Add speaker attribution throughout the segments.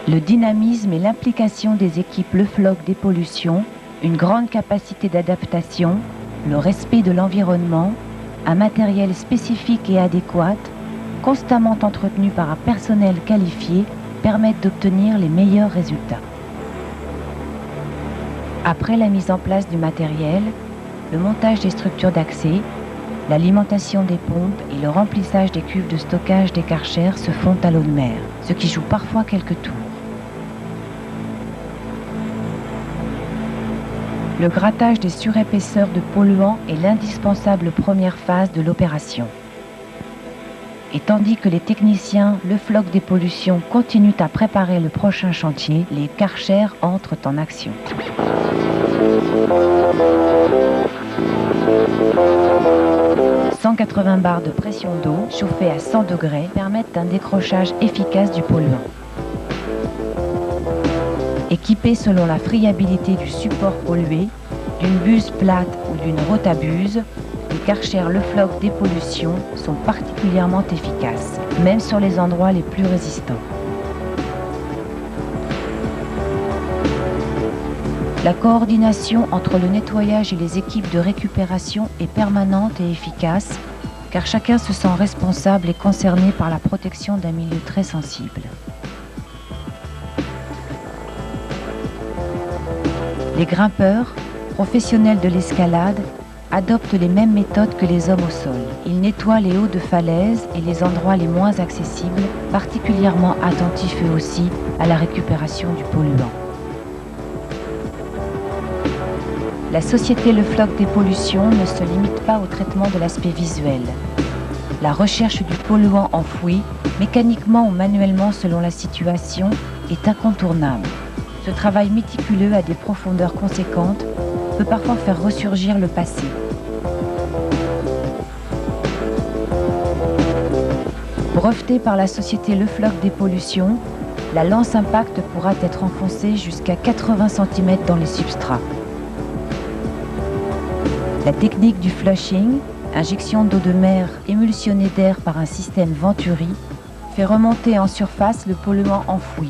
Speaker 1: Le dynamisme et l'implication des équipes Le Floc Dépollution, une grande capacité d'adaptation, le respect de l'environnement, un matériel spécifique et adéquat, constamment entretenu par un personnel qualifié, permettent d'obtenir les meilleurs résultats. Après la mise en place du matériel, le montage des structures d'accès, l'alimentation des pompes et le remplissage des cuves de stockage des Karcher se font à l'eau de mer, ce qui joue parfois quelques tours. Le grattage des surépaisseurs de polluants est l'indispensable première phase de l'opération. Et tandis que les techniciens Le Floc Dépollution continuent à préparer le prochain chantier, les Karcher entrent en action. 180 bars de pression d'eau chauffées à 100 degrés permettent un décrochage efficace du polluant. Équipés selon la friabilité du support pollué, d'une buse plate ou d'une rotabuse, les Karcher Le Floc Dépollution sont particulièrement efficaces, même sur les endroits les plus résistants. La coordination entre le nettoyage et les équipes de récupération est permanente et efficace, car chacun se sent responsable et concerné par la protection d'un milieu très sensible. Les grimpeurs, professionnels de l'escalade, adoptent les mêmes méthodes que les hommes au sol. Ils nettoient les hauts de falaise et les endroits les moins accessibles, particulièrement attentifs eux aussi à la récupération du polluant. La société Le Floc Dépollution ne se limite pas au traitement de l'aspect visuel. La recherche du polluant enfoui, mécaniquement ou manuellement selon la situation, est incontournable. Ce travail méticuleux à des profondeurs conséquentes peut parfois faire ressurgir le passé. Brevetée par la société Le Floc Dépollution, la lance impact pourra être enfoncée jusqu'à 80 cm dans les substrats. La technique du flushing, injection d'eau de mer émulsionnée d'air par un système Venturi, fait remonter en surface le polluant enfoui.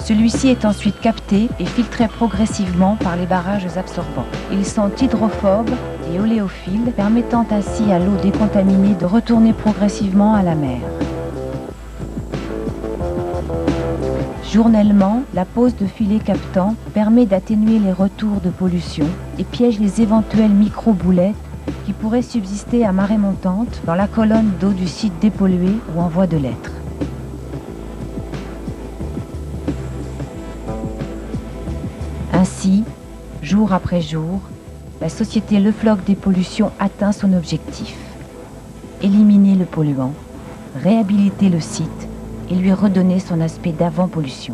Speaker 1: Celui-ci est ensuite capté et filtré progressivement par les barrages absorbants. Ils sont hydrophobes et oléophiles, permettant ainsi à l'eau décontaminée de retourner progressivement à la mer. Journellement, la pose de filets captants permet d'atténuer les retours de pollution et piège les éventuelles micro-boulettes qui pourraient subsister à marée montante dans la colonne d'eau du site dépollué ou en voie de l'être. Ainsi, jour après jour, la société Le Floc Dépollution atteint son objectif. Éliminer le polluant, réhabiliter le site et lui redonner son aspect d'avant-pollution.